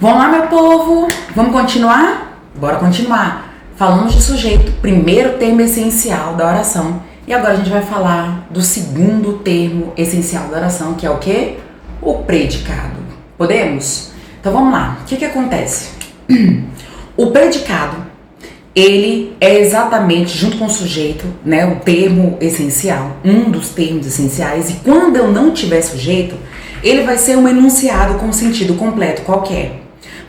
Vamos lá, meu povo? Vamos continuar? Bora continuar. Falamos de sujeito, primeiro termo essencial da oração. E agora a gente vai falar do segundo termo essencial da oração, que é o quê? O predicado. Podemos? Então vamos lá. O que acontece? O predicado, ele é exatamente, junto com o sujeito, né, o termo essencial, um dos termos essenciais. E quando eu não tiver sujeito, ele vai ser um enunciado com sentido completo qualquer.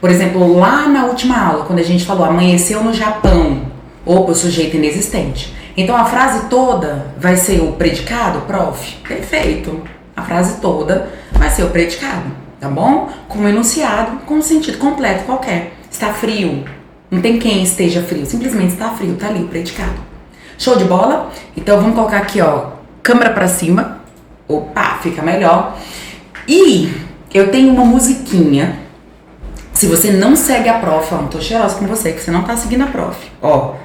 Por exemplo, lá na última aula, quando a gente falou amanheceu no Japão, opa, o sujeito inexistente. Então a frase toda vai ser o predicado, prof? Perfeito. A frase toda vai ser o predicado, tá bom? Com enunciado com sentido completo qualquer. Está frio. Não tem quem esteja frio, simplesmente está frio, tá ali o predicado. Show de bola? Então vamos colocar aqui, ó, câmera pra cima. Opa, fica melhor. E eu tenho uma musiquinha. Se você não segue a prof, ó, não tô cheirosa com você, que você não tá seguindo a prof. Ó,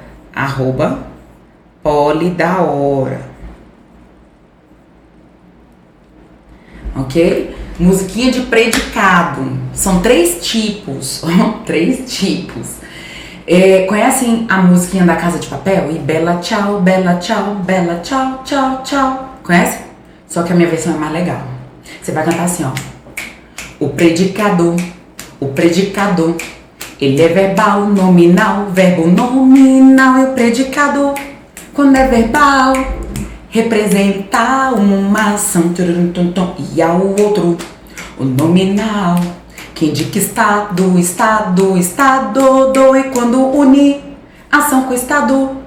@polidaora. Ok? Musiquinha de predicado. São 3 tipos. 3 tipos. Conhecem a musiquinha da Casa de Papel? E bela tchau, tchau, tchau, tchau. Conhece? Só que a minha versão é mais legal. Você vai cantar assim, ó. O predicador, ele é verbal, nominal, verbo nominal. E o predicador, quando é verbal, representa uma ação, e ao outro, o nominal, que indica estado, e quando une ação com estado,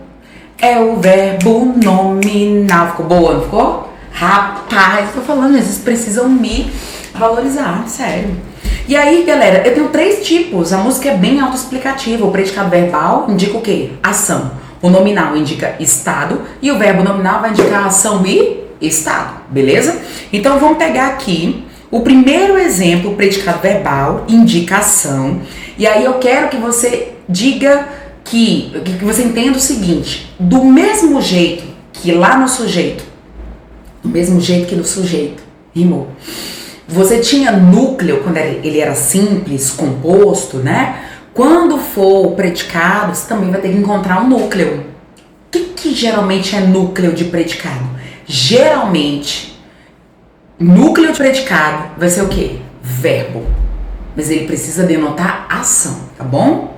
é o verbo nominal. Ficou boa, não ficou? Rapaz, tô falando, vocês precisam me valorizar, sério. E aí, galera, eu tenho 3 tipos. A música é bem autoexplicativa. O predicado verbal indica o quê? Ação. O nominal indica estado. E o verbo nominal vai indicar ação e estado. Beleza? Então, vamos pegar aqui o primeiro exemplo. O predicado verbal indica ação. E aí, eu quero que você diga que você entenda o seguinte. Do mesmo jeito que lá no sujeito, do mesmo jeito que no sujeito, rimou, você tinha núcleo quando ele era simples, composto, né? Quando for o predicado, você também vai ter que encontrar um núcleo. O que geralmente é núcleo de predicado? Geralmente, núcleo de predicado vai ser o quê? Verbo. Mas ele precisa denotar ação, tá bom?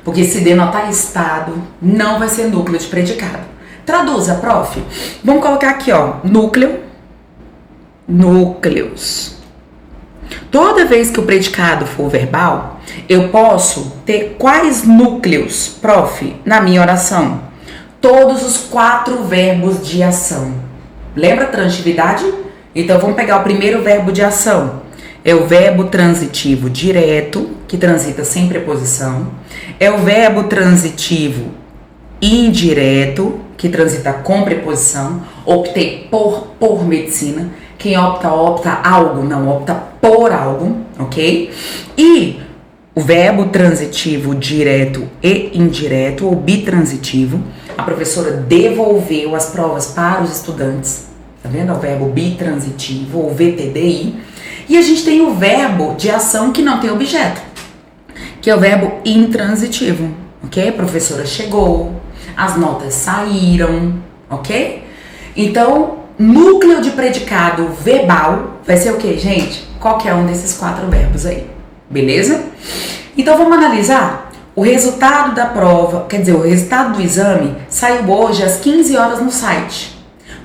Porque se denotar estado, não vai ser núcleo de predicado. Traduza, prof. Vamos colocar aqui, ó, núcleo, núcleos. Toda vez que o predicado for verbal, eu posso ter quais núcleos, prof, na minha oração? Todos os 4 verbos de ação. Lembra a transitividade? Então vamos pegar o primeiro verbo de ação. É o verbo transitivo direto, que transita sem preposição. É o verbo transitivo indireto, que transita com preposição. Optei por medicina. Quem opta algo, não opta por algo, ok? E o verbo transitivo direto e indireto, ou bitransitivo, a professora devolveu as provas para os estudantes, tá vendo? É o verbo bitransitivo, ou VTDI. E a gente tem o verbo de ação que não tem objeto, que é o verbo intransitivo, ok? A professora chegou, as notas saíram, ok? Então, núcleo de predicado verbal vai ser o que, gente? Qualquer um desses 4 verbos aí, beleza? Então vamos analisar o resultado da prova, quer dizer, o resultado do exame saiu hoje às 15 horas no site.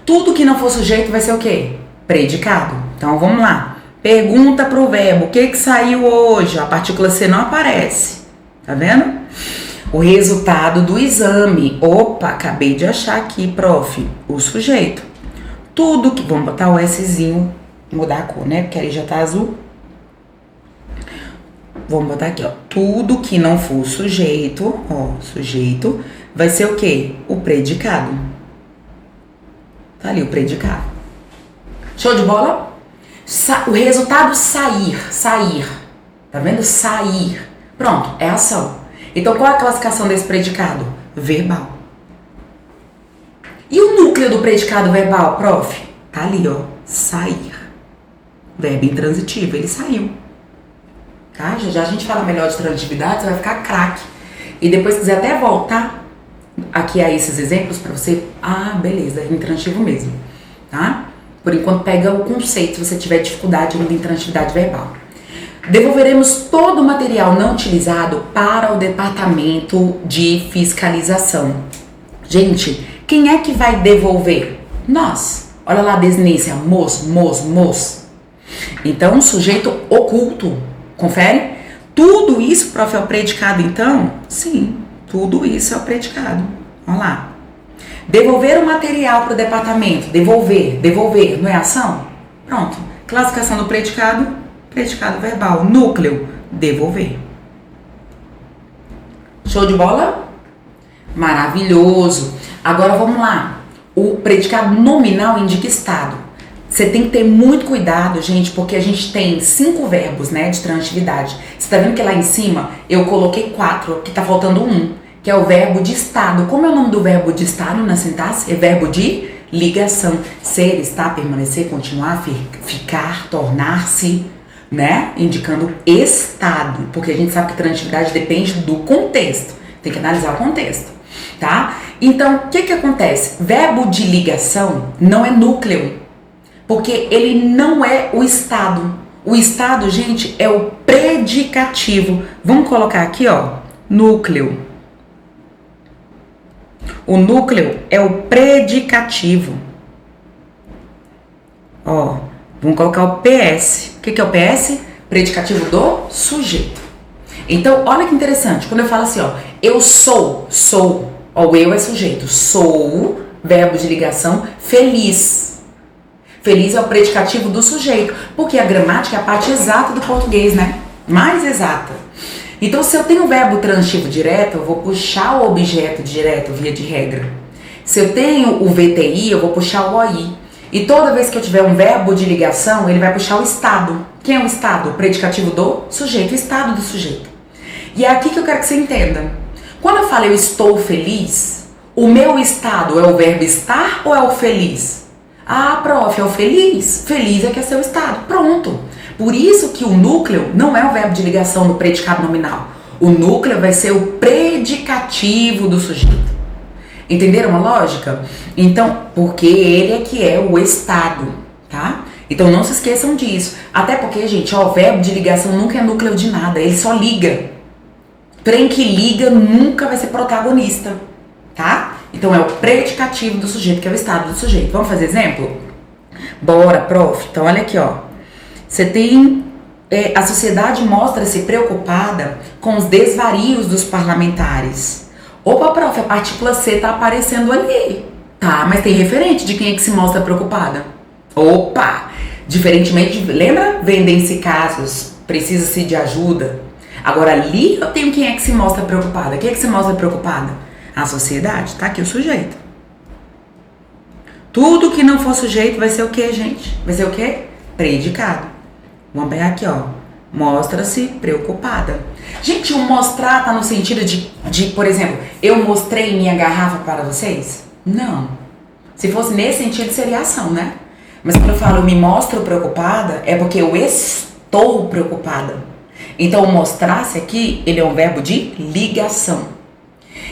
Tudo que não for sujeito vai ser o que? Predicado. Então vamos lá. Pergunta pro verbo, o que saiu hoje? A partícula C não aparece, tá vendo? O resultado do exame. Opa, acabei de achar aqui, prof, o sujeito. Tudo que... Vamos botar o Szinho, mudar a cor, né? Porque aí já tá azul. Vamos botar aqui, ó. Tudo que não for sujeito, ó, sujeito, vai ser o quê? O predicado. Tá ali o predicado. Show de bola? O resultado sair. Tá vendo? Sair. Pronto, é ação. Então, qual é a classificação desse predicado? Verbal. E o núcleo do predicado verbal, prof? Tá ali, ó. Sair. Verbo intransitivo, ele saiu. tá? Já já a gente fala melhor de transitividade, você vai ficar craque. E depois, se quiser até voltar aqui a esses exemplos pra você, beleza, é intransitivo mesmo, tá? Por enquanto, pega o conceito se você tiver dificuldade ainda em intransitividade verbal. Devolveremos todo o material não utilizado para o departamento de fiscalização. Gente, quem é que vai devolver? Nós. Olha lá a desinência, mos. Então, sujeito oculto. Confere? Tudo isso, prof, é o predicado, então? Sim, tudo isso é o predicado. Olha lá. Devolver o material para o departamento. Devolver, não é ação? Pronto. Classificação do predicado verbal. Núcleo, devolver. Show de bola? Maravilhoso. Agora vamos lá. O predicado nominal indica estado. Você tem que ter muito cuidado, gente, porque a gente tem 5 verbos, né, de transitividade. Você tá vendo que lá em cima eu coloquei 4, que tá faltando um, que é o verbo de estado. Como é o nome do verbo de estado na sintaxe? É verbo de ligação. Ser, estar, permanecer, continuar, ficar, tornar-se, né? Indicando estado, porque a gente sabe que transitividade depende do contexto. Tem que analisar o contexto, tá? Então, o que acontece? Verbo de ligação não é núcleo, porque ele não é o estado. O estado, gente, é o predicativo. Vamos colocar aqui, ó, núcleo. O núcleo é o predicativo. Ó, vamos colocar o PS. O que é o PS? Predicativo do sujeito. Então, olha que interessante. Quando eu falo assim, ó, eu sou. Ó, o eu é sujeito. Sou, verbo de ligação, feliz. Feliz é o predicativo do sujeito. Porque a gramática é a parte exata do português, né? Mais exata. Então, se eu tenho o verbo transitivo direto, eu vou puxar o objeto direto, via de regra. Se eu tenho o VTI, eu vou puxar o OI. E toda vez que eu tiver um verbo de ligação, ele vai puxar o estado. Quem é o estado? O predicativo do sujeito, o estado do sujeito. E é aqui que eu quero que você entenda. Quando eu falo eu estou feliz, o meu estado é o verbo estar ou é o feliz? Prof, é o feliz. Feliz é que é seu estado. Pronto. Por isso que o núcleo não é o verbo de ligação do predicado nominal. O núcleo vai ser o predicativo do sujeito. Entenderam a lógica? Então, porque ele é que é o estado, tá? Então não se esqueçam disso. Até porque, gente, ó, o verbo de ligação nunca é núcleo de nada, ele só liga. Trem que liga nunca vai ser protagonista, tá? Então é o predicativo do sujeito, que é o estado do sujeito. Vamos fazer exemplo? Bora, prof. Então olha aqui, ó. Você tem... a sociedade mostra-se preocupada com os desvarios dos parlamentares. Opa, prof, a partícula C tá aparecendo ali. Tá, mas tem referente de quem é que se mostra preocupada. Opa! Diferentemente de... Lembra? Vendem-se casos, precisa-se de ajuda. Agora ali eu tenho quem é que se mostra preocupada. Quem é que se mostra preocupada? A sociedade. Tá aqui o sujeito. Tudo que não for sujeito vai ser o quê, gente? Vai ser o quê? Predicado. Vamos pegar aqui, ó. Mostra-se preocupada. Gente, o mostrar tá no sentido de, por exemplo, eu mostrei minha garrafa para vocês? Não. Se fosse nesse sentido, seria ação, né? Mas quando eu falo eu me mostro preocupada, é porque eu estou preocupada. Então, o mostrar-se aqui, ele é um verbo de ligação.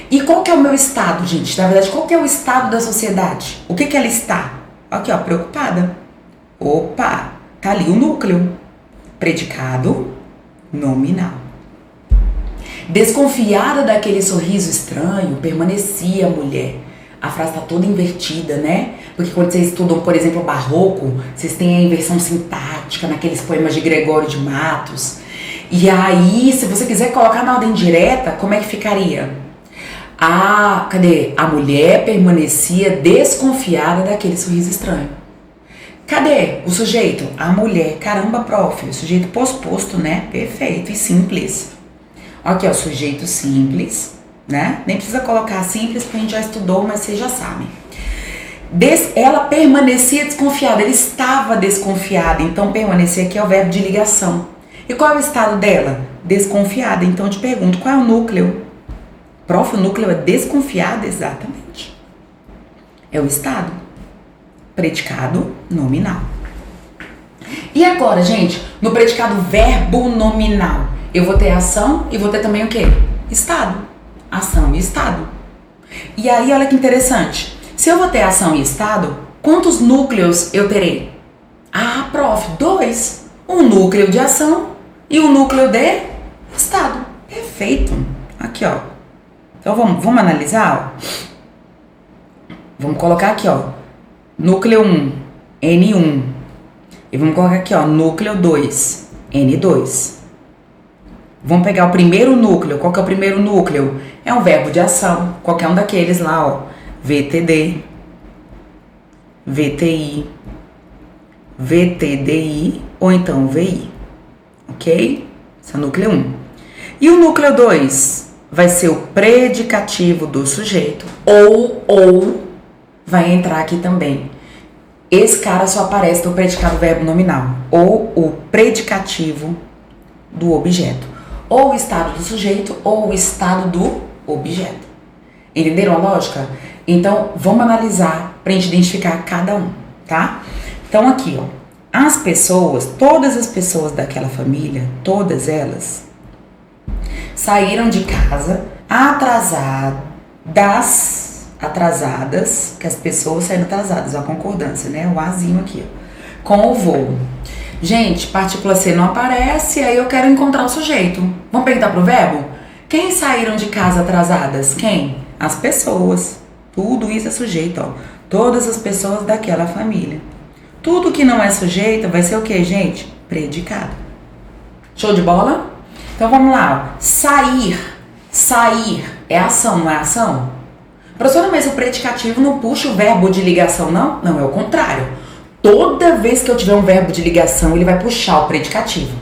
E qual que é o meu estado, gente? Na verdade, qual que é o estado da sociedade? O que ela está? Aqui, ó, preocupada. Opa, tá ali o núcleo. Predicado nominal. Desconfiada daquele sorriso estranho, permanecia a mulher. A frase tá toda invertida, né? Porque quando vocês estudam, por exemplo, o barroco, vocês têm a inversão sintática naqueles poemas de Gregório de Matos. E aí, se você quiser colocar na ordem direta, como é que ficaria? Cadê? A mulher permanecia desconfiada daquele sorriso estranho. Cadê o sujeito? A mulher. Caramba, prof. O sujeito posposto, né? Perfeito e simples. Aqui, ó, sujeito simples, né? Nem precisa colocar simples, porque a gente já estudou, mas vocês já sabem. Ela permanecia desconfiada, ele estava desconfiada. Então, permanecer aqui é o verbo de ligação. E qual é o estado dela? Desconfiada. Então, eu te pergunto, qual é o núcleo? Prof, o núcleo é desconfiada? Exatamente. É o estado. Predicado nominal. E agora, gente, no predicado verbo nominal, eu vou ter ação e vou ter também o quê? Estado. Ação e estado. E aí, olha que interessante. Se eu vou ter ação e estado, quantos núcleos eu terei? Ah, prof, 2. Um núcleo de ação e um núcleo de estado. Perfeito. Aqui, ó. Então, vamos analisar, ó. Vamos colocar aqui, ó. Núcleo 1, N1. E vamos colocar aqui, ó. Núcleo 2, N2. Vamos pegar o primeiro núcleo. Qual que é o primeiro núcleo? É um verbo de ação. Qualquer um daqueles lá, ó. VTD, VTI, VTDI ou então VI. Ok? Esse é o núcleo 1. E o núcleo 2 vai ser o predicativo do sujeito. Ou vai entrar aqui também. Esse cara só aparece no predicado verbo nominal. Ou o predicativo do objeto. Ou o estado do sujeito ou o estado do objeto. Entenderam a lógica? Então, vamos analisar para a gente identificar cada um, tá? Então, aqui, ó. As pessoas, todas as pessoas daquela família, todas elas, saíram de casa atrasadas, que as pessoas saíram atrasadas, a concordância, né? O azinho aqui, ó, com o voo. Gente, partícula C não aparece, aí eu quero encontrar o sujeito. Vamos perguntar pro verbo? Quem saíram de casa atrasadas? Quem? As pessoas. Tudo isso é sujeito, ó. Todas as pessoas daquela família. Tudo que não é sujeito vai ser o quê, gente? Predicado. Show de bola? Então vamos lá, ó. Sair. Sair é ação, não é ação? Professora, mas o predicativo não puxa o verbo de ligação, não? Não, é o contrário. Toda vez que eu tiver um verbo de ligação, ele vai puxar o predicativo.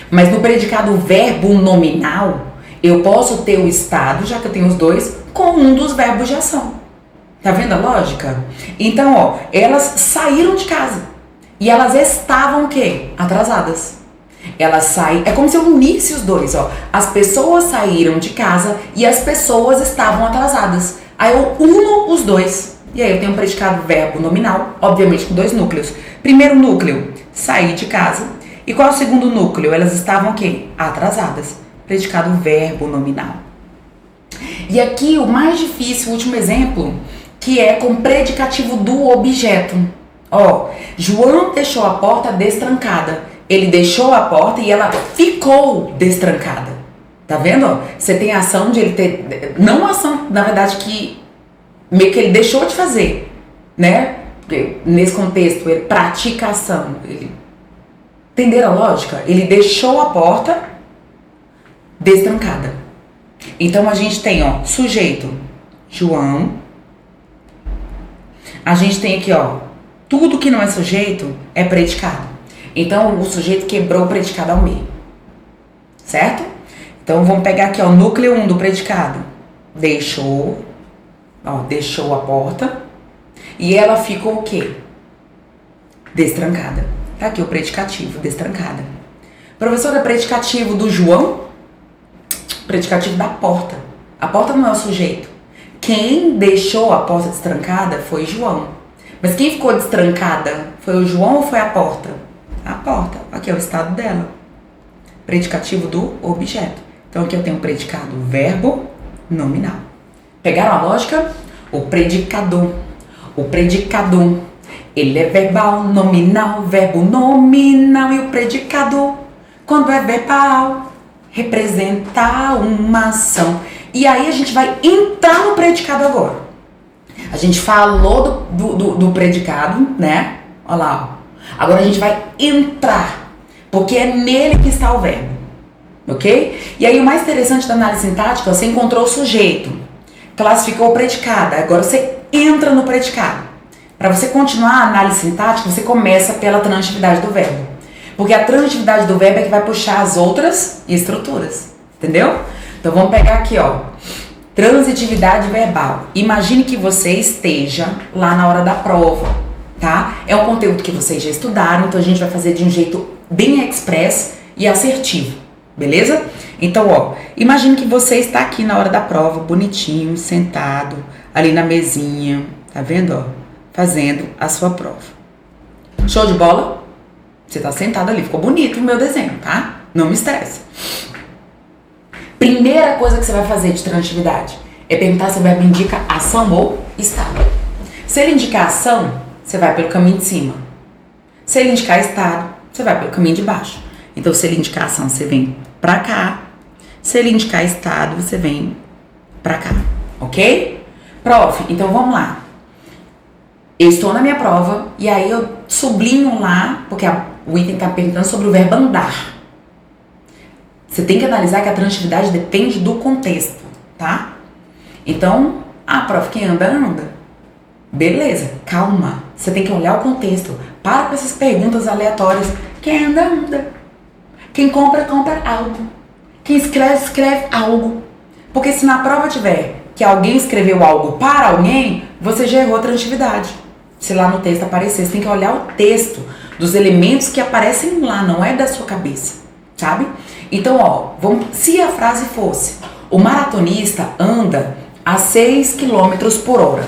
Mas no predicado verbo nominal, eu posso ter o estado, já que eu tenho os dois, com um dos verbos de ação. Tá vendo a lógica? Então, ó, elas saíram de casa. E elas estavam o quê? Atrasadas. Elas saem, é como se eu unisse os dois, ó. As pessoas saíram de casa e as pessoas estavam atrasadas. Aí eu uno os dois. E aí eu tenho um predicado verbo nominal, obviamente com dois núcleos. Primeiro núcleo, sair de casa. E qual é o segundo núcleo? Elas estavam o quê? Atrasadas. Predicado verbo nominal. E aqui o mais difícil, o último exemplo, que é com predicativo do objeto. Ó, João deixou a porta destrancada. Ele deixou a porta e ela ficou destrancada. Tá vendo? Você tem a ação de ele ter... Não a ação, na verdade, que meio que ele deixou de fazer, né? Porque nesse contexto, ele pratica a ação. Entenderam a lógica? Ele deixou a porta destrancada. Então, a gente tem, ó, sujeito, João. A gente tem aqui, ó, tudo que não é sujeito é predicado. Então, o sujeito quebrou o predicado ao meio. Certo? Então, vamos pegar aqui, ó, o núcleo 1 do predicado. Deixou, ó, deixou a porta. E ela ficou o quê? Destrancada. Tá aqui o predicativo, destrancada. Professora, predicativo do João? Predicativo da porta. A porta não é o sujeito. Quem deixou a porta destrancada foi João. Mas quem ficou destrancada foi o João ou foi a porta? A porta. Aqui é o estado dela. Predicativo do objeto. Então aqui eu tenho o predicado verbo nominal. Pegaram a lógica? O predicador. O predicador. Ele é verbal, nominal, verbo nominal. E o predicador, quando é verbal, representa uma ação. E aí a gente vai entrar no predicado agora. A gente falou do predicado, né? Olha lá, ó. Agora a gente vai entrar, porque é nele que está o verbo, ok? E aí o mais interessante da análise sintática, você encontrou o sujeito, classificou o predicado, agora você entra no predicado. Para você continuar a análise sintática, você começa pela transitividade do verbo, porque a transitividade do verbo é que vai puxar as outras estruturas, entendeu? Então vamos pegar aqui, ó, transitividade verbal. Imagine que você esteja lá na hora da prova, tá? É um conteúdo que vocês já estudaram, então a gente vai fazer de um jeito bem express e assertivo, beleza? Então, ó, imagine que você está aqui na hora da prova, bonitinho, sentado, ali na mesinha, tá vendo, ó? Fazendo a sua prova. Show de bola? Você tá sentado ali, ficou bonito o meu desenho, tá? Não me estressa. Primeira coisa que você vai fazer de transitividade é perguntar se o verbo indica ação ou estado. Se ele indicar ação, você vai pelo caminho de cima. Se ele indicar estado, você vai pelo caminho de baixo. Então, se ele indicar ação, você vem pra cá. Se ele indicar estado, você vem pra cá, ok? Prof, então vamos lá. Eu estou na minha prova e aí eu sublinho lá, porque o item tá perguntando sobre o verbo andar. Você tem que analisar que a transitividade depende do contexto, tá? Então, prof, quem anda, anda. Beleza, calma. Você tem que olhar o contexto. Para com essas perguntas aleatórias. Quem anda, anda. Quem compra, compra algo. Quem escreve, escreve algo. Porque se na prova tiver que alguém escreveu algo para alguém, você já errou a transitividade. Se lá no texto aparecer, você tem que olhar o texto dos elementos que aparecem lá, não é da sua cabeça, sabe? Então, se a frase fosse: o maratonista anda a 6 km por hora.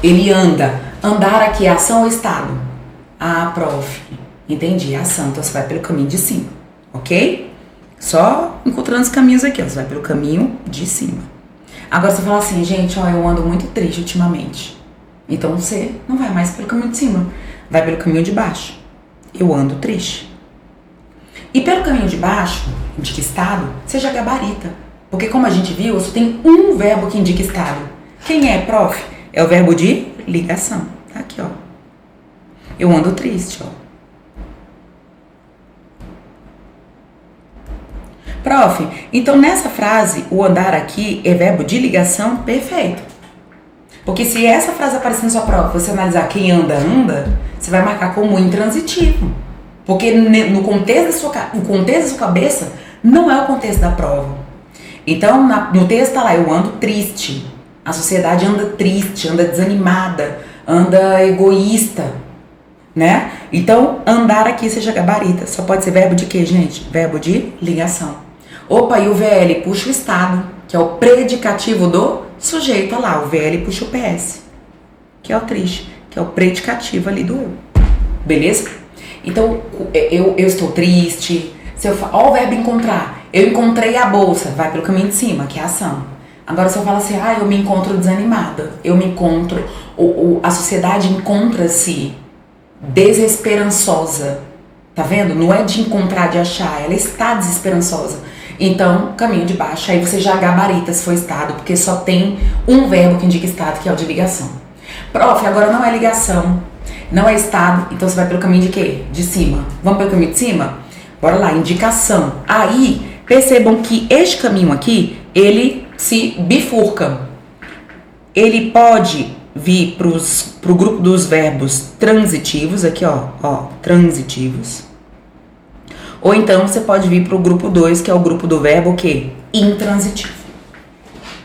Ele anda. Andar aqui é ação ou estado? Prof, entendi, é ação. Então você vai pelo caminho de cima, ok? Só encontrando os caminhos aqui, você vai pelo caminho de cima. Agora você fala assim, gente, eu ando muito triste ultimamente. Então você não vai mais pelo caminho de cima, vai pelo caminho de baixo. Eu ando triste. E pelo caminho de baixo, indica estado, você já gabarita. Porque como a gente viu, só tem um verbo que indica estado. Quem é, prof? É o verbo de ligação. Tá aqui, ó. Eu ando triste, ó. Prof, então nessa frase, o andar aqui é verbo de ligação? Perfeito. Porque se essa frase aparecer na sua prova, você analisar quem anda, anda, você vai marcar como intransitivo. Porque no contexto da sua cabeça, não é o contexto da prova. Então, no texto tá lá, eu ando triste. A sociedade anda triste, anda desanimada, anda egoísta, né? Então, andar aqui seja gabarita. Só pode ser verbo de quê, gente? Verbo de ligação. Opa, e o VL puxa o estado, que é o predicativo do sujeito. Olha lá, o VL puxa o PS, que é o triste, que é o predicativo ali do eu. Beleza? Então, eu estou triste. Se eu falo, o verbo encontrar. Eu encontrei a bolsa, vai pelo caminho de cima, que é a ação. Agora, se eu falo assim, eu me encontro desanimada, eu me encontro, a sociedade encontra-se desesperançosa. Tá vendo? Não é de encontrar, de achar, ela está desesperançosa. Então, caminho de baixo, aí você já gabarita se for estado, porque só tem um verbo que indica estado, que é o de ligação. Prof, agora não é ligação, não é estado, então você vai pelo caminho de quê? De cima. Vamos pelo caminho de cima? Bora lá, indicação. Aí, percebam que este caminho aqui, ele se bifurca. Ele pode vir pro grupo dos verbos transitivos, aqui ó, transitivos. Ou então você pode vir pro grupo 2, que é o grupo do verbo o quê? Intransitivo.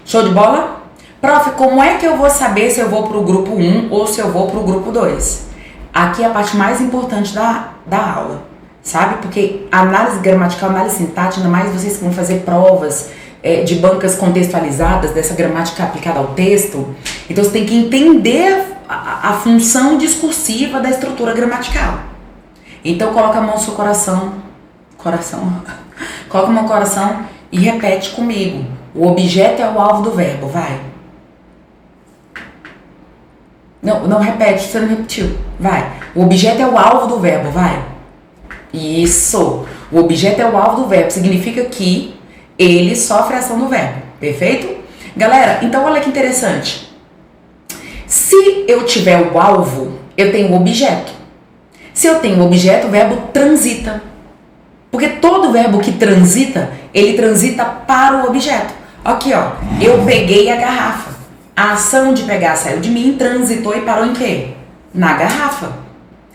Show de bola? Prof, como é que eu vou saber se eu vou pro grupo 1 ou se eu vou pro grupo 2? Aqui é a parte mais importante da aula, sabe? Porque análise gramatical, análise sintática, ainda mais vocês que vão fazer provas de bancas contextualizadas, dessa gramática aplicada ao texto. Então você tem que entender a função discursiva da estrutura gramatical. Então coloca a mão no seu coração. Coloca a mão no coração e repete comigo. O objeto é o alvo do verbo, vai. Não repete, você não repetiu. Vai. O objeto é o alvo do verbo, vai. Isso. O objeto é o alvo do verbo. Significa que ele sofre a ação do verbo. Perfeito? Galera, então olha que interessante. Se eu tiver o alvo, eu tenho o objeto. Se eu tenho o objeto, o verbo transita. Porque todo verbo que transita, ele transita para o objeto. Aqui, ó. Eu peguei a garrafa. A ação de pegar saiu de mim, transitou e parou em quê? Na garrafa.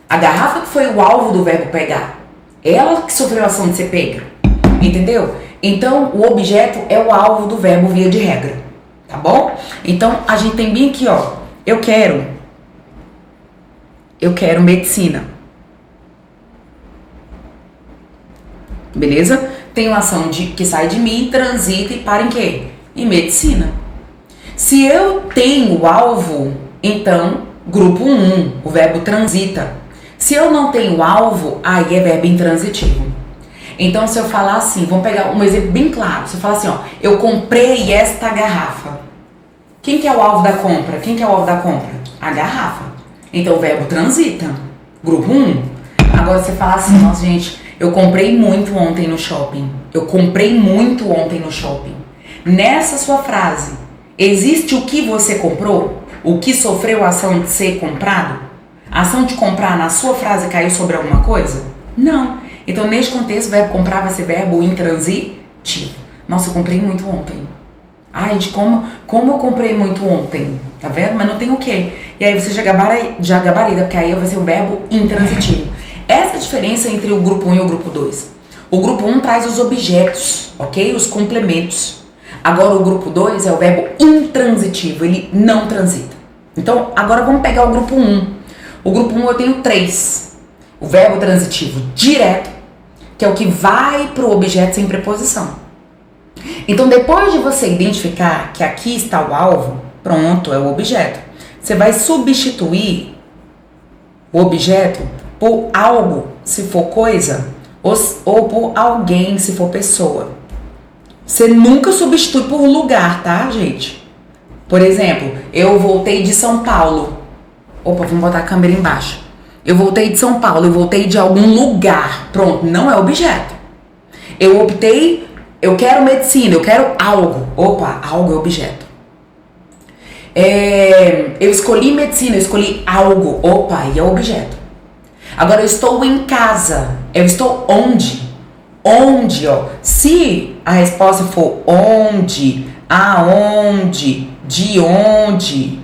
A garrafa que foi o alvo do verbo pegar. Ela que sofreu a ação de ser pega. Entendeu? Então, o objeto é o alvo do verbo via de regra. Tá bom? Então, a gente tem bem aqui, ó. Eu quero medicina. Beleza? Tem uma ação que sai de mim, transita e para em quê? Em medicina. Se eu tenho o alvo, então, grupo 1, o verbo transita. Se Se eu não tenho alvo, aí é verbo intransitivo. Então, se eu falar assim, vamos pegar um exemplo bem claro. Se eu falar assim, ó, eu comprei esta garrafa. Quem que é o alvo da compra? Quem que é o alvo da compra? A garrafa. Então, o verbo transita. Grupo 1. Agora, você falar assim, nossa, gente, eu comprei muito ontem no shopping. Eu comprei muito ontem no shopping. Nessa sua frase, existe o que você comprou? O que sofreu a ação de ser comprado? A ação de comprar na sua frase caiu sobre alguma coisa? Não. Então, neste contexto, o verbo comprar vai ser verbo intransitivo. Nossa, eu comprei muito ontem. Ai, de como eu comprei muito ontem. Tá vendo? Mas não tem o quê. E aí você já gabarita, porque aí vai ser o verbo intransitivo. Essa é a diferença entre o grupo 1 e o grupo 2. O grupo 1 traz os objetos, ok? Os complementos. Agora o grupo 2 é o verbo intransitivo, ele não transita. Então, agora vamos pegar o grupo 1. O grupo 1 eu tenho 3. O verbo transitivo direto, que é o que vai para o objeto sem preposição. Então, depois de você identificar que aqui está o alvo, pronto, é o objeto. Você vai substituir o objeto por algo, se for coisa, ou por alguém, se for pessoa. Você nunca substitui por lugar, tá, gente? Por exemplo, eu voltei de São Paulo. Opa, vamos botar a câmera embaixo. Eu voltei de São Paulo, eu voltei de algum lugar. Pronto, não é objeto. Eu quero medicina, eu quero algo. Opa, algo é objeto. Eu escolhi medicina, eu escolhi algo. Opa, e é objeto. Agora, eu estou em casa. Eu estou onde? Onde, ó. Se a resposta for onde, aonde, de onde,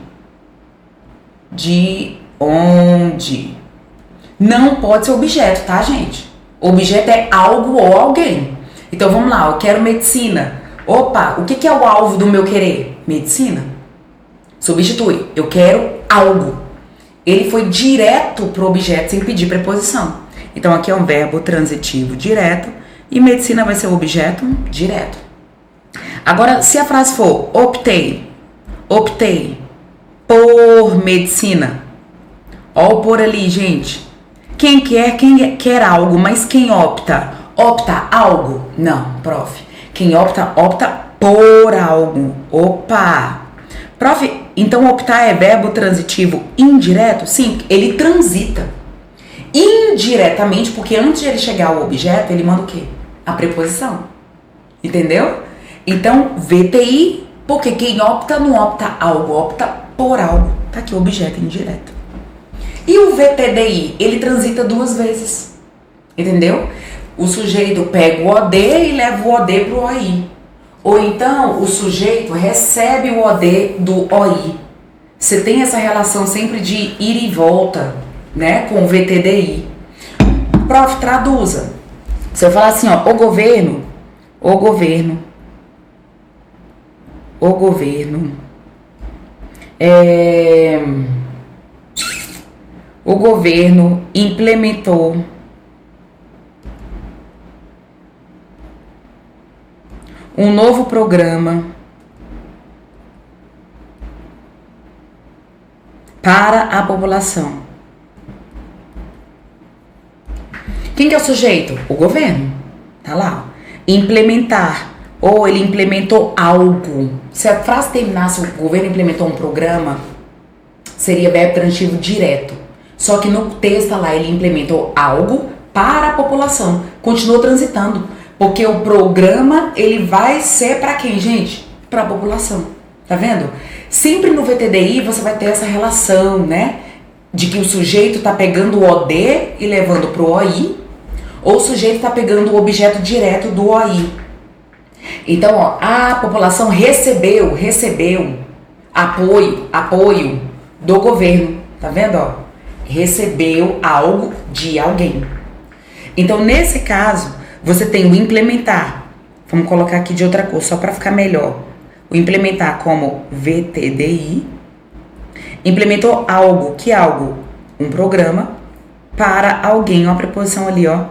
não pode ser objeto, tá, gente? Objeto é algo ou alguém. Então, vamos lá, eu quero medicina. Opa, o que é o alvo do meu querer? Medicina. Substitui. Eu quero algo. Ele foi direto pro objeto sem pedir preposição. Então, aqui é um verbo transitivo direto e medicina vai ser o objeto direto. Agora, se a frase for optei por medicina. Ó o por ali, gente. Quem quer algo, mas quem opta? Opta algo? Não, prof. Quem opta por algo. Opa! Prof, então optar é verbo transitivo indireto? Sim, ele transita. Indiretamente, porque antes de ele chegar ao objeto, ele manda o quê? A preposição. Entendeu? Então, VTI, porque quem opta não opta algo, opta por algo. Tá aqui o objeto indireto. E o VTDI, ele transita 2 vezes. Entendeu? O sujeito pega o OD e leva o OD pro OI. Ou então, o sujeito recebe o OD do OI. Você tem essa relação sempre de ir e volta, né, com o VTDI. Prof, traduza. Se eu falar assim, ó, o governo implementou um novo programa para a população. Quem que é o sujeito? O governo. Tá lá. Implementar. Ou ele implementou algo. Se a frase terminasse, o governo implementou um programa, seria verbo transitivo direto. Só que no texto lá, ele implementou algo para a população. Continuou transitando. Porque o programa, ele vai ser para quem, gente? Para a população. Tá vendo? Sempre no VTDI você vai ter essa relação, né? De que o sujeito tá pegando o OD e levando pro OI, ou o sujeito tá pegando o objeto direto do OI. Então, ó, a população recebeu apoio do governo. Tá vendo, ó? Recebeu algo de alguém. Então, nesse caso, você tem o implementar. Vamos colocar aqui de outra cor, só para ficar melhor. O implementar como VTDI. Implementou algo. Que algo? Um programa para alguém. Uma preposição ali, ó.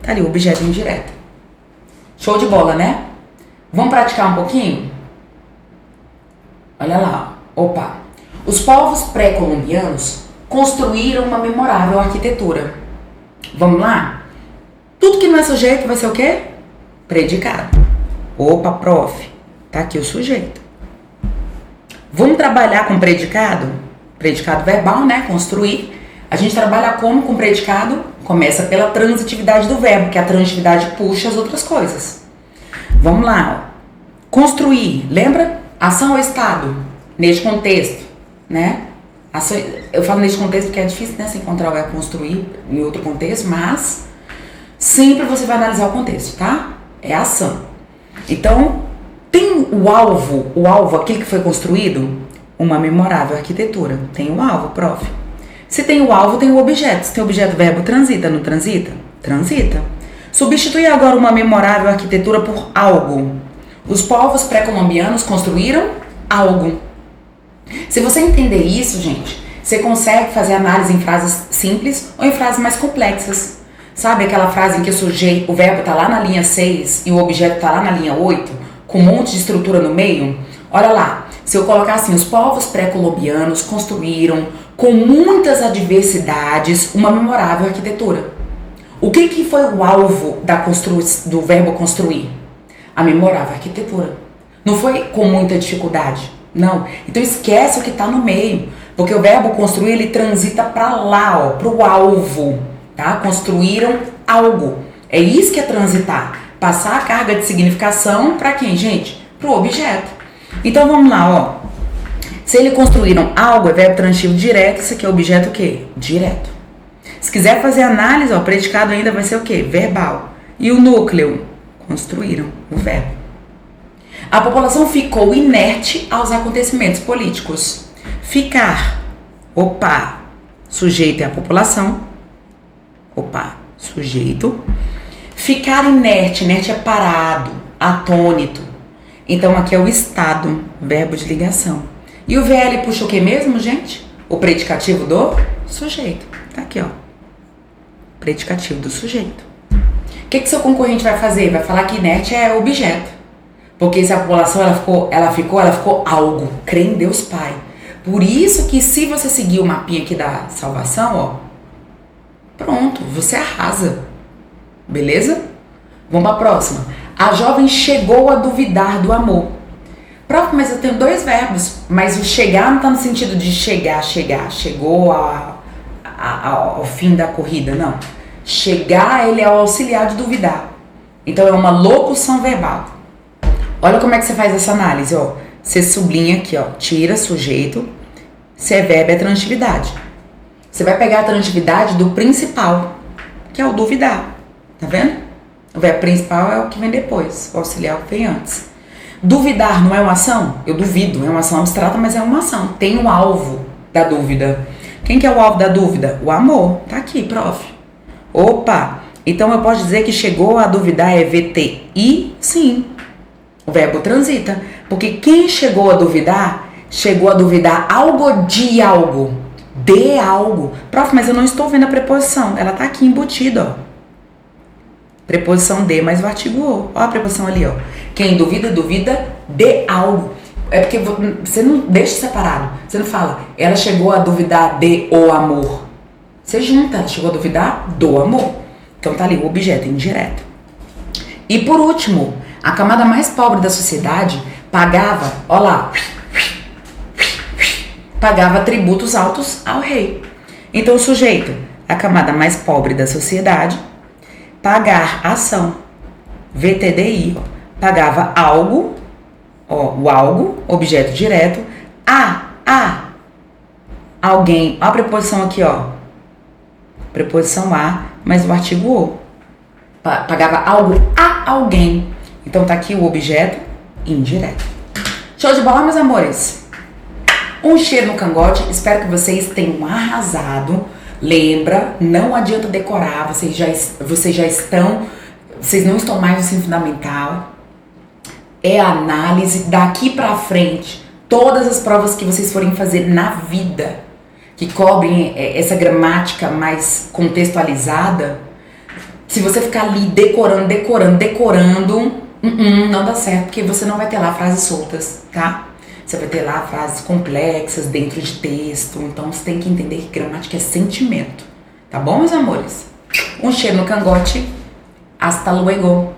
Tá ali, o objeto indireto. Show de bola, né? Vamos praticar um pouquinho? Olha lá. Opa. Os povos pré-colombianos construíram uma memorável arquitetura. Vamos lá? Tudo que não é sujeito vai ser o quê? Predicado. Opa, prof, tá aqui o sujeito. Vamos trabalhar com predicado? Predicado verbal, né? Construir. A gente trabalha como com predicado? Começa pela transitividade do verbo, que a transitividade puxa as outras coisas. Vamos lá, ó. Construir, lembra? Ação ou estado? Neste contexto, né? Eu falo neste contexto porque é difícil, né, se encontrar o verbo construir em outro contexto, mas sempre você vai analisar o contexto, tá? É a ação. Então, tem o alvo, aquele que foi construído, uma memorável arquitetura. Tem o alvo, prof. Se tem o alvo, tem o objeto. Se tem o objeto, o verbo transita, não transita? Transita. Substituir agora uma memorável arquitetura por algo. Os povos pré-colombianos construíram algo. Se você entender isso, gente, você consegue fazer análise em frases simples ou em frases mais complexas. Sabe aquela frase em que o verbo está lá na linha 6 e o objeto está lá na linha 8, com um monte de estrutura no meio? Olha lá, se eu colocar assim, os povos pré-colombianos construíram, com muitas adversidades, uma memorável arquitetura. O que foi o alvo do verbo construir? A memorável arquitetura. Não foi com muita dificuldade. Não. Então esquece o que está no meio. Porque o verbo construir, ele transita para lá, ó, para o alvo. Tá? Construíram algo. É isso que é transitar. Passar a carga de significação para quem, gente? Para o objeto. Então vamos lá, ó. Se eles construíram algo, é verbo transitivo direto. Isso aqui é objeto o quê? Direto. Se quiser fazer análise, ó, o predicado ainda vai ser o quê? Verbal. E o núcleo? Construíram o verbo. A população ficou inerte aos acontecimentos políticos. Ficar. Opa. Sujeito é a população. Opa. Sujeito. Ficar inerte. Inerte é parado, atônito. Então aqui é o estado, verbo de ligação. E o VL puxa o que mesmo, gente? O predicativo do sujeito. Tá aqui, ó. Predicativo do sujeito. O que seu concorrente vai fazer? Vai falar que inerte é objeto. Porque se a população ela ficou algo. Crê em Deus Pai. Por isso que se você seguir o mapinha aqui da salvação, ó, pronto, você arrasa. Beleza? Vamos para a próxima. A jovem chegou a duvidar do amor. Prof, mas eu tenho dois verbos. Mas o chegar não está no sentido de chegar. Chegou ao fim da corrida, não. Chegar, ele é o auxiliar de duvidar. Então é uma locução verbal. Olha como é que você faz essa análise, ó. Você sublinha aqui, ó. Tira sujeito. Se é verbo, é transitividade. Você vai pegar a transitividade do principal, que é o duvidar. Tá vendo? O verbo principal é o que vem depois. O auxiliar vem antes. Duvidar não é uma ação? Eu duvido. É uma ação abstrata, mas é uma ação. Tem um alvo da dúvida. Quem que é o alvo da dúvida? O amor. Tá aqui, prof. Opa! Então eu posso dizer que chegou a duvidar é VTI? Sim. O verbo transita. Porque quem chegou a duvidar algo de algo. De algo. Prof, mas eu não estou vendo a preposição. Ela tá aqui embutida, ó. Preposição de mais o artigo o. Ó a preposição ali, ó. Quem duvida, duvida de algo. É porque você não deixa separado. Você não fala, ela chegou a duvidar de o amor. Você junta, ela chegou a duvidar do amor. Então tá ali o objeto indireto. E por último, a camada mais pobre da sociedade pagava, ó lá, pagava tributos altos ao rei. Então o sujeito, a camada mais pobre da sociedade, pagar ação, VTDI, ó, pagava algo, ó, o algo, objeto direto, alguém, ó a preposição aqui, ó, preposição a, mais o artigo o, pagava algo a alguém, então tá aqui o objeto indireto. Show de bola, meus amores? Um cheiro no cangote, espero que vocês tenham arrasado. Lembra, não adianta decorar, vocês não estão mais no ensino fundamental. É a análise daqui pra frente. Todas as provas que vocês forem fazer na vida, que cobrem essa gramática mais contextualizada, se você ficar ali decorando, não dá certo, porque você não vai ter lá frases soltas, tá? Você vai ter lá frases complexas dentro de texto. Então você tem que entender que gramática é sentimento. Tá bom, meus amores? Um cheiro no cangote. Hasta luego.